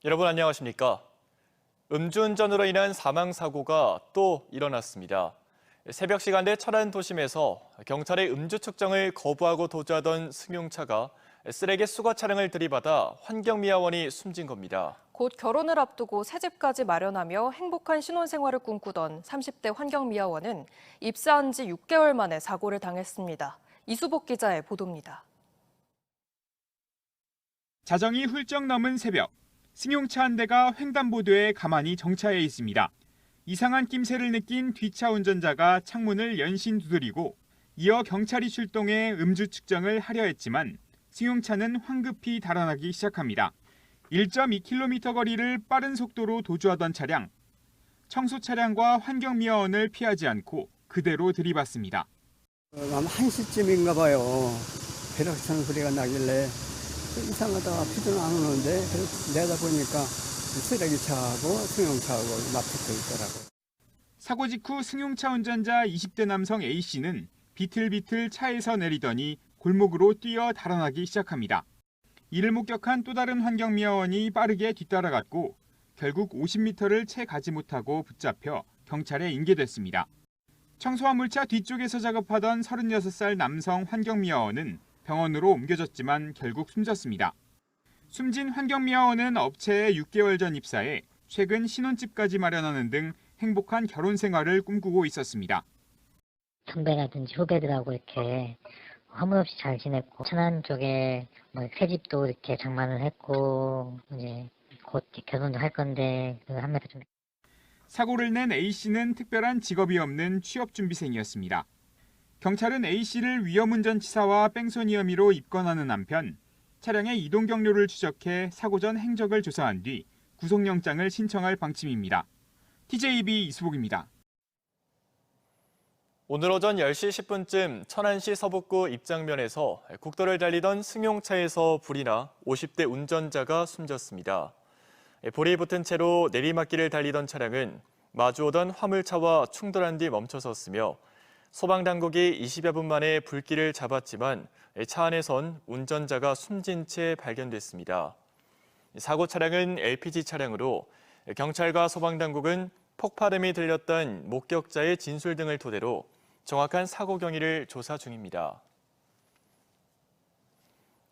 여러분 안녕하십니까? 음주운전으로 인한 사망사고가 또 일어났습니다. 새벽 시간대 천안 도심에서 경찰의 음주 측정을 거부하고 도주하던 승용차가 쓰레기 수거 차량을 들이받아 환경미화원이 숨진 겁니다. 곧 결혼을 앞두고 새집까지 마련하며 행복한 신혼생활을 꿈꾸던 30대 환경미화원은 입사한 지 6개월 만에 사고를 당했습니다. 이수복 기자의 보도입니다. 자정이 훌쩍 넘은 새벽, 승용차 한 대가 횡단보도에 가만히 정차해 있습니다. 이상한 낌새를 느낀 뒷차 운전자가 창문을 연신 두드리고 이어 경찰이 출동해 음주 측정을 하려 했지만 승용차는 황급히 달아나기 시작합니다. 1.2km 거리를 빠른 속도로 도주하던 차량. 청소 차량과 환경미화원을 피하지 않고 그대로 들이받습니다. 아마 1시쯤인가 봐요. 벼락치는 소리가 나길래 이상하다 비도 안 오는데 그래서 내다보니까 쓰레기차하고 승용차하고 맞붙어 있더라고요. 사고 직후 승용차 운전자 20대 남성 A씨는 비틀비틀 차에서 내리더니 골목으로 뛰어 달아나기 시작합니다. 이를 목격한 또 다른 환경미화원이 빠르게 뒤따라갔고 결국 50m를 채 가지 못하고 붙잡혀 경찰에 인계됐습니다. 청소화물차 뒤쪽에서 작업하던 36살 남성 환경미화원은 병원으로 옮겨졌지만 결국 숨졌습니다. 숨진 환경미화원은 업체에 6개월 전 입사해 최근 신혼집까지 마련하는 등 행복한 결혼 생활을 꿈꾸고 있었습니다. 선배라든지 후배들하고 이렇게 허물 없이 잘 지냈고 천안 쪽에 새 집도 이렇게 장만을 했고 이제 곧 결혼도 할 건데 하면서 좀. 사고를 낸 A씨는 특별한 직업이 없는 취업준비생이었습니다. 경찰은 A씨를 위험운전치사와 뺑소니 혐의로 입건하는 한편 차량의 이동 경로를 추적해 사고 전 행적을 조사한 뒤 구속영장을 신청할 방침입니다. TJB 이수복입니다. 오늘 오전 10시 10분쯤 천안시 서북구 입장면에서 국도를 달리던 승용차에서 불이 나 50대 운전자가 숨졌습니다. 불이 붙은 채로 내리막길을 달리던 차량은 마주오던 화물차와 충돌한 뒤 멈춰섰으며 소방당국이 20여 분 만에 불길을 잡았지만 차 안에선 운전자가 숨진 채 발견됐습니다. 사고 차량은 LPG 차량으로 경찰과 소방당국은 폭발음이 들렸던 목격자의 진술 등을 토대로 정확한 사고 경위를 조사 중입니다.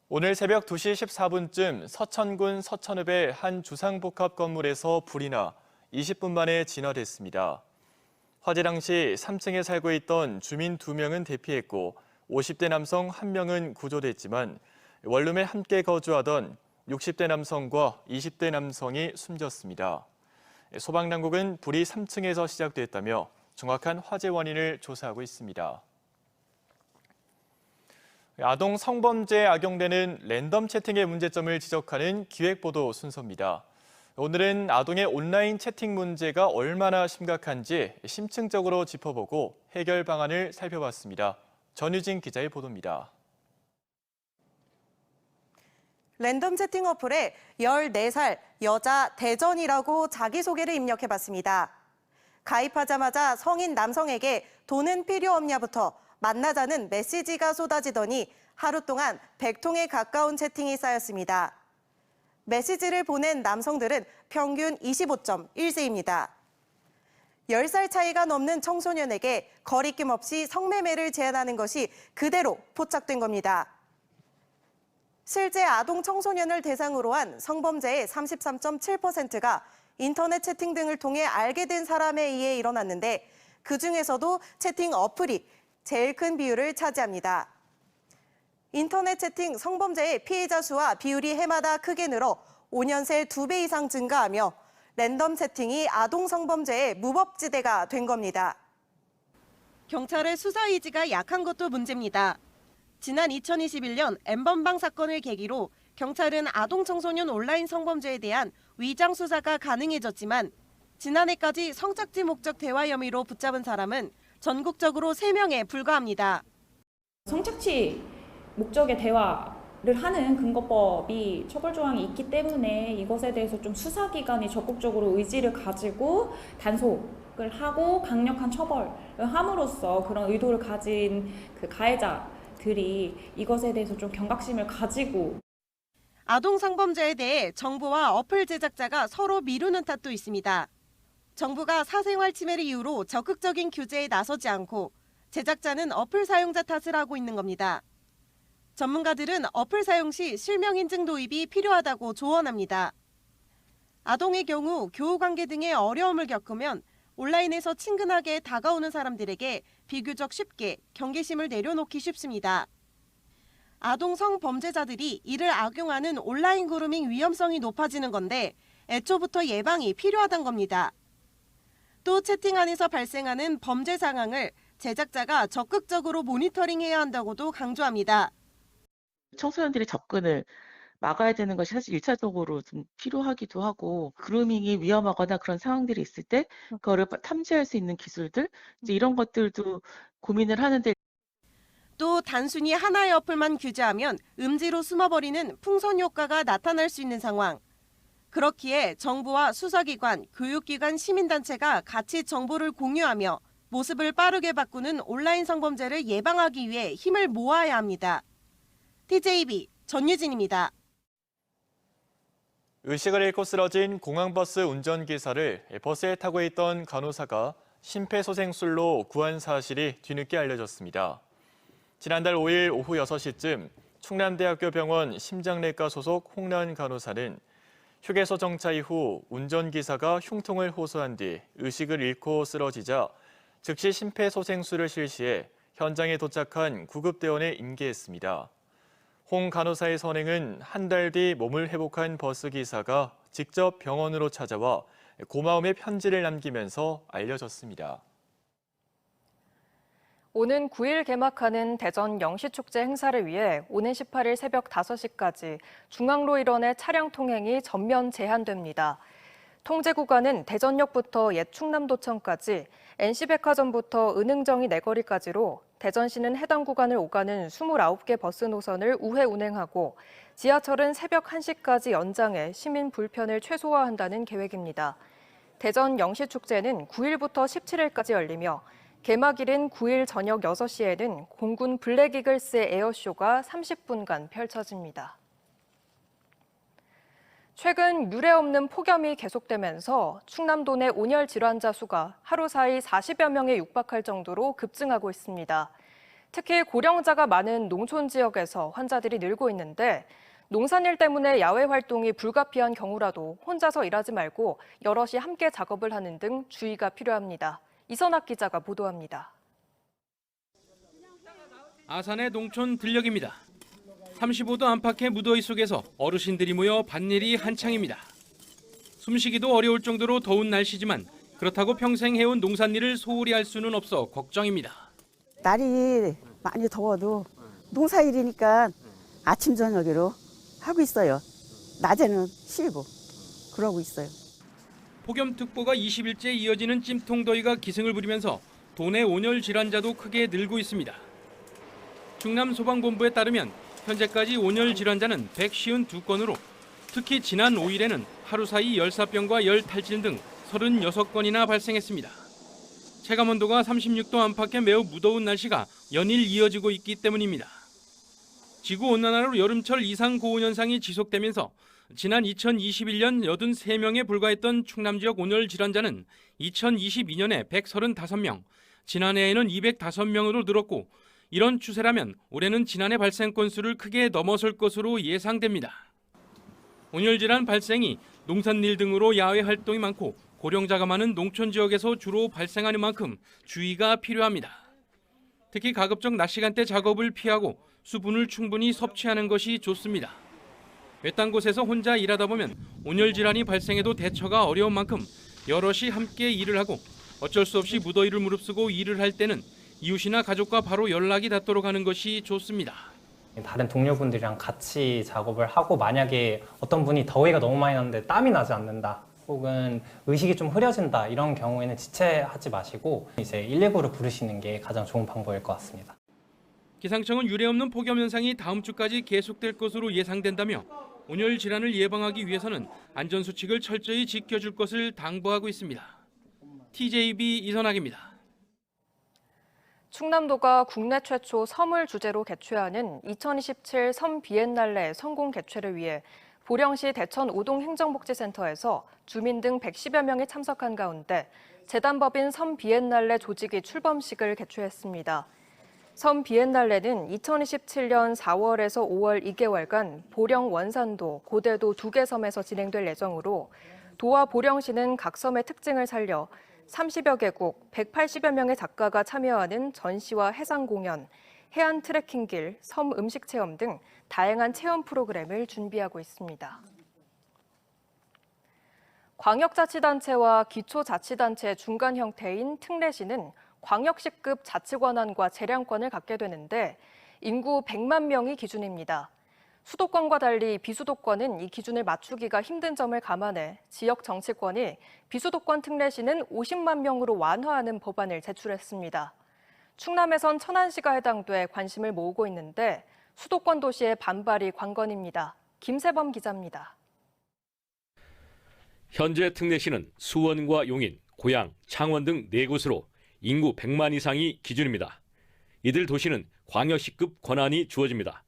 오늘 새벽 2시 14분쯤 서천군 서천읍의 한 주상복합 건물에서 불이 나 20분 만에 진화됐습니다. 화재 당시 3층에 살고 있던 주민 2명은 대피했고 50대 남성 1명은 구조됐지만 원룸에 함께 거주하던 60대 남성과 20대 남성이 숨졌습니다. 소방당국은 불이 3층에서 시작됐다며 정확한 화재 원인을 조사하고 있습니다. 아동 성범죄에 악용되는 랜덤 채팅의 문제점을 지적하는 기획보도 순서입니다. 오늘은 아동의 온라인 채팅 문제가 얼마나 심각한지 심층적으로 짚어보고 해결 방안을 살펴봤습니다. 전유진 기자의 보도입니다. 랜덤 채팅 어플에 14살 여자 대전이라고 자기소개를 입력해봤습니다. 가입하자마자 성인 남성에게 돈은 필요 없냐부터 만나자는 메시지가 쏟아지더니 하루 동안 100통에 가까운 채팅이 쌓였습니다. 메시지를 보낸 남성들은 평균 25.1세입니다. 10살 차이가 넘는 청소년에게 거리낌 없이 성매매를 제안하는 것이 그대로 포착된 겁니다. 실제 아동 청소년을 대상으로 한 성범죄의 33.7%가 인터넷 채팅 등을 통해 알게 된 사람에 의해 일어났는데 그중에서도 채팅 어플이 제일 큰 비율을 차지합니다. 인터넷 채팅 성범죄의 피해자 수와 비율이 해마다 크게 늘어 5년 새 2배 이상 증가하며 랜덤 채팅이 아동 성범죄의 무법지대가 된 겁니다. 경찰의 수사 의지가 약한 것도 문제입니다. 지난 2021년 N번방 사건을 계기로 경찰은 아동 청소년 온라인 성범죄에 대한 위장 수사가 가능해졌지만 지난해까지 성착취 목적 대화 혐의로 붙잡은 사람은 전국적으로 3명에 불과합니다. 성착취 목적의 대화를 하는 근거법이 처벌 조항이 있기 때문에 이것에 대해서 좀 수사기관이 적극적으로 의지를 가지고 단속을 하고 강력한 처벌을 함으로써 그런 의도를 가진 그 가해자들이 이것에 대해서 좀 경각심을 가지고 아동 성범죄에 대해 정부와 어플 제작자가 서로 미루는 탓도 있습니다. 정부가 사생활 침해를 이유로 적극적인 규제에 나서지 않고 제작자는 어플 사용자 탓을 하고 있는 겁니다. 전문가들은 어플 사용 시 실명 인증 도입이 필요하다고 조언합니다. 아동의 경우 교우 관계 등의 어려움을 겪으면 온라인에서 친근하게 다가오는 사람들에게 비교적 쉽게 경계심을 내려놓기 쉽습니다. 아동 성범죄자들이 이를 악용하는 온라인 그루밍 위험성이 높아지는 건데 애초부터 예방이 필요하단 겁니다. 또 채팅 안에서 발생하는 범죄 상황을 제작자가 적극적으로 모니터링해야 한다고도 강조합니다. 청소년들의 접근을 막아야 되는 것이 사실 1차적으로 좀 필요하기도 하고, 그루밍이 위험하거나 그런 상황들이 있을 때 그거를 탐지할 수 있는 기술들, 이제 이런 것들도 고민을 하는데, 또 단순히 하나의 어플만 규제하면 음지로 숨어버리는 풍선 효과가 나타날 수 있는 상황. 그렇기에 정부와 수사기관, 교육기관, 시민단체가 같이 정보를 공유하며 모습을 빠르게 바꾸는 온라인 성범죄를 예방하기 위해 힘을 모아야 합니다. TJB 전유진입니다. 의식을 잃고 쓰러진 공항버스 운전기사를 버스에 타고 있던 간호사가 심폐소생술로 구한 사실이 뒤늦게 알려졌습니다. 지난달 5일 오후 6시쯤 충남대학교 병원 심장내과 소속 홍란 간호사는 휴게소 정차 이후 운전기사가 흉통을 호소한 뒤 의식을 잃고 쓰러지자 즉시 심폐소생술을 실시해 현장에 도착한 구급대원에 인계했습니다. 홍 간호사의 선행은 한 달 뒤 몸을 회복한 버스기사가 직접 병원으로 찾아와 고마움의 편지를 남기면서 알려졌습니다. 오는 9일 개막하는 대전 영시축제 행사를 위해 오는 18일 새벽 5시까지 중앙로 일원의 차량 통행이 전면 제한됩니다. 통제 구간은 대전역부터 옛 충남도청까지, NC백화점부터 은흥정이 내거리까지로 대전시는 해당 구간을 오가는 29개 버스 노선을 우회 운행하고 지하철은 새벽 1시까지 연장해 시민 불편을 최소화한다는 계획입니다. 대전 영시축제는 9일부터 17일까지 열리며 개막일인 9일 저녁 6시에는 공군 블랙이글스의 에어쇼가 30분간 펼쳐집니다. 최근 유례 없는 폭염이 계속되면서 충남도 내 온열 질환자 수가 하루 사이 40여 명에 육박할 정도로 급증하고 있습니다. 특히 고령자가 많은 농촌 지역에서 환자들이 늘고 있는데 농산일 때문에 야외 활동이 불가피한 경우라도 혼자서 일하지 말고 여럿이 함께 작업을 하는 등 주의가 필요합니다. 이선학 기자가 보도합니다. 아산의 농촌 들녘입니다. 35도 안팎의 무더위 속에서 어르신들이 모여 밭일이 한창입니다. 숨쉬기도 어려울 정도로 더운 날씨지만 그렇다고 평생 해온 농산일을 소홀히 할 수는 없어 걱정입니다. 날이 많이 더워도 농사일이니까 아침 저녁으로 하고 있어요. 낮에는 쉬고 그러고 있어요. 폭염특보가 20일째 이어지는 찜통더위가 기승을 부리면서 도내 온열 질환자도 크게 늘고 있습니다. 충남 소방본부에 따르면 현재까지 온열 질환자는 152건으로 특히 지난 5일에는 하루 사이 열사병과 열탈진 등 36건이나 발생했습니다. 체감온도가 36도 안팎의 매우 무더운 날씨가 연일 이어지고 있기 때문입니다. 지구온난화로 여름철 이상 고온 현상이 지속되면서 지난 2021년 83명에 불과했던 충남 지역 온열 질환자는 2022년에 135명, 지난해에는 205명으로 늘었고 이런 추세라면 올해는 지난해 발생 건수를 크게 넘어설 것으로 예상됩니다. 온열 질환 발생이 농산일 등으로 야외 활동이 많고 고령자가 많은 농촌 지역에서 주로 발생하는 만큼 주의가 필요합니다. 특히 가급적 낮 시간대 작업을 피하고 수분을 충분히 섭취하는 것이 좋습니다. 외딴 곳에서 혼자 일하다 보면 온열 질환이 발생해도 대처가 어려운 만큼 여럿이 함께 일을 하고 어쩔 수 없이 무더위를 무릅쓰고 일을 할 때는 이웃이나 가족과 바로 연락이 닿도록 하는 것이 좋습니다. 다른 동료분들이랑 같이 작업을 하고 만약에 어떤 분이 더위가 너무 많이 나는데 땀이 나지 않는다 혹은 의식이 좀 흐려진다 이런 경우에는 지체하지 마시고 이제 119를 부르시는 게 가장 좋은 방법일 것 같습니다. 기상청은 유례없는 폭염 현상이 다음 주까지 계속될 것으로 예상된다며 온열 질환을 예방하기 위해서는 안전수칙을 철저히 지켜줄 것을 당부하고 있습니다. TJB 이선학입니다. 충남도가 국내 최초 섬을 주제로 개최하는 2027 섬 비엔날레 성공 개최를 위해 보령시 대천 오동 행정복지센터에서 주민 등 110여 명이 참석한 가운데 재단법인 섬 비엔날레 조직이 출범식을 개최했습니다. 섬 비엔날레는 2027년 4월에서 5월 2개월간 보령 원산도, 고대도 2개 섬에서 진행될 예정으로 도와 보령시는 각 섬의 특징을 살려 30여 개국 180여 명의 작가가 참여하는 전시와 해상 공연, 해안 트레킹길, 섬 음식 체험 등 다양한 체험 프로그램을 준비하고 있습니다. 광역자치단체와 기초자치단체 중간 형태인 특례시는 광역시급 자치권한과 재량권을 갖게 되는데 인구 100만 명이 기준입니다. 수도권과 달리 비수도권은 이 기준을 맞추기가 힘든 점을 감안해 지역 정치권이 비수도권 특례시는 50만 명으로 완화하는 법안을 제출했습니다. 충남에선 천안시가 해당돼 관심을 모으고 있는데 수도권 도시의 반발이 관건입니다. 김세범 기자입니다. 현재 특례시는 수원과 용인, 고양, 창원 등 4곳으로 인구 100만 이상이 기준입니다. 이들 도시는 광역시급 권한이 주어집니다.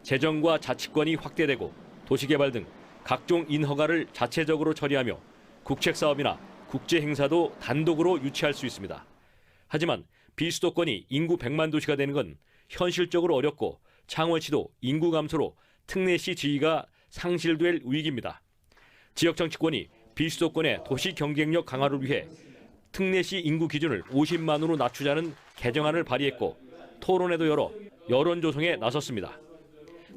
재정과 자치권이 확대되고 도시개발 등 각종 인허가를 자체적으로 처리하며 국책사업이나 국제행사도 단독으로 유치할 수 있습니다. 하지만 비수도권이 인구 100만 도시가 되는 건 현실적으로 어렵고 창원시도 인구 감소로 특례시 지위가 상실될 위기입니다. 지역 정치권이 비수도권의 도시 경쟁력 강화를 위해 특례시 인구 기준을 50만으로 낮추자는 개정안을 발의했고 토론회도 열어 여론 조성에 나섰습니다.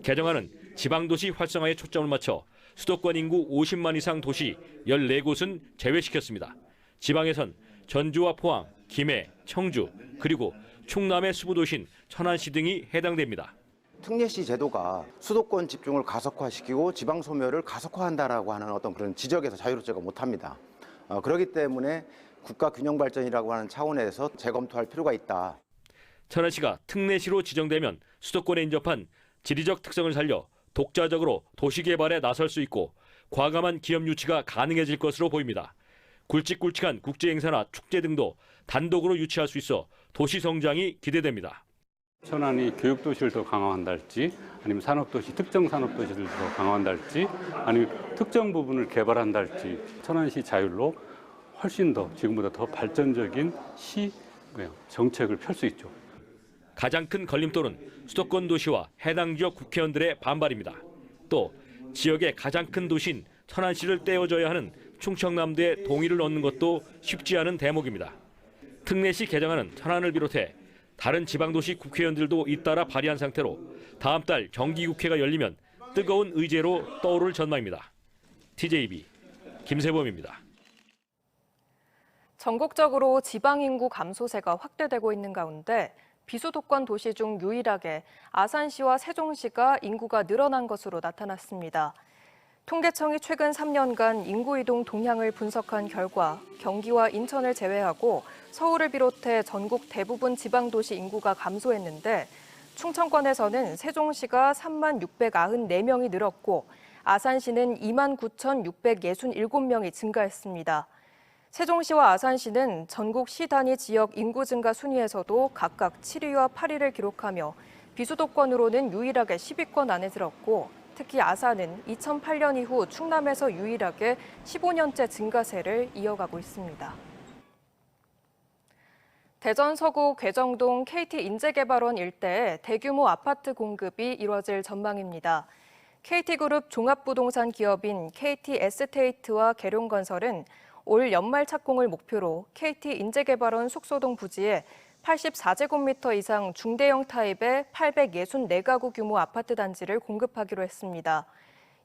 개정안은 지방도시 활성화에 초점을 맞춰 수도권 인구 50만 이상 도시 14곳은 제외시켰습니다. 지방에선 전주와 포항, 김해, 청주, 그리고 충남의 수부도시인 천안시 등이 해당됩니다. 특례시 제도가 수도권 집중을 가속화시키고 지방 소멸을 가속화한다라고 하는 어떤 그런 지적에서 자유롭지가 못합니다. 그렇기 때문에 국가 균형 발전이라고 하는 차원에서 재검토할 필요가 있다. 천안시가 특례시로 지정되면 수도권에 인접한 지리적 특성을 살려 독자적으로 도시 개발에 나설 수 있고 과감한 기업 유치가 가능해질 것으로 보입니다. 굵직굵직한 국제 행사나 축제 등도 단독으로 유치할 수 있어 도시 성장이 기대됩니다. 천안이 교육도시를 더 강화한다 할지 아니면 산업도시, 특정 산업도시를 더 강화한다 할지 아니면 특정 부분을 개발한다 할지 천안시 자율로 훨씬 더 지금보다 더 발전적인 시 정책을 펼 수 있죠. 가장 큰 걸림돌은 수도권 도시와 해당 지역 국회의원들의 반발입니다. 또 지역의 가장 큰 도시인 천안시를 떼어줘야 하는 충청남도의 동의를 얻는 것도 쉽지 않은 대목입니다. 특례시 개정안은 천안을 비롯해 다른 지방도시 국회의원들도 잇따라 발의한 상태로 다음 달 정기국회가 열리면 뜨거운 의제로 떠오를 전망입니다. TJB 김세범입니다. 전국적으로 지방 인구 감소세가 확대되고 있는 가운데 비수도권 도시 중 유일하게 아산시와 세종시가 인구가 늘어난 것으로 나타났습니다. 통계청이 최근 3년간 인구 이동 동향을 분석한 결과 경기와 인천을 제외하고 서울을 비롯해 전국 대부분 지방 도시 인구가 감소했는데 충청권에서는 세종시가 3만 694명이 늘었고 아산시는 2만 9,667명이 증가했습니다. 세종시와 아산시는 전국 시 단위 지역 인구 증가 순위에서도 각각 7위와 8위를 기록하며 비수도권으로는 유일하게 10위권 안에 들었고 특히 아산은 2008년 이후 충남에서 유일하게 15년째 증가세를 이어가고 있습니다. 대전 서구 괴정동 KT인재개발원 일대에 대규모 아파트 공급이 이뤄질 전망입니다. KT그룹 종합부동산 기업인 KT에스테이트와 계룡건설은 올 연말 착공을 목표로 KT인재개발원 숙소동 부지에 84제곱미터 이상 중대형 타입의 864가구 규모 아파트 단지를 공급하기로 했습니다.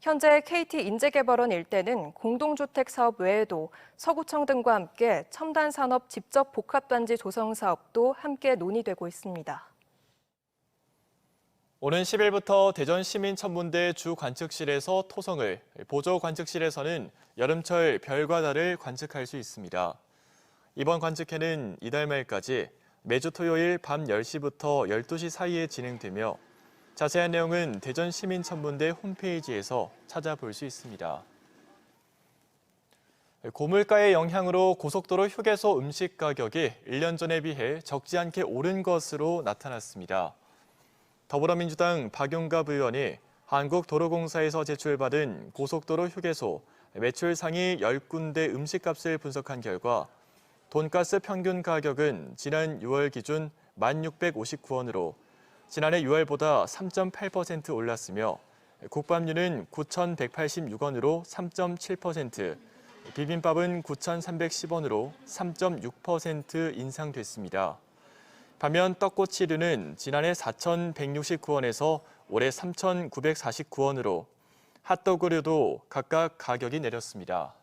현재 KT인재개발원 일대는 공동주택 사업 외에도 서구청 등과 함께 첨단산업 직접 복합단지 조성 사업도 함께 논의되고 있습니다. 오는 10일부터 대전시민천문대 주관측실에서 토성을, 보조관측실에서는 여름철 별과 달을 관측할 수 있습니다. 이번 관측회는 이달 말까지 매주 토요일 밤 10시부터 12시 사이에 진행되며 자세한 내용은 대전시민천문대 홈페이지에서 찾아볼 수 있습니다. 고물가의 영향으로 고속도로 휴게소 음식 가격이 1년 전에 비해 적지 않게 오른 것으로 나타났습니다. 더불어민주당 박용갑 의원이 한국도로공사에서 제출받은 고속도로 휴게소 매출 상위 10군데 음식값을 분석한 결과 돈가스 평균 가격은 지난 6월 기준 1,659원으로 지난해 6월보다 3.8% 올랐으며 국밥류는 9,186원으로 3.7%, 비빔밥은 9,310원으로 3.6% 인상됐습니다. 반면 떡꼬치류는 지난해 4,169원에서 올해 3,949원으로 핫도그류도 각각 가격이 내렸습니다.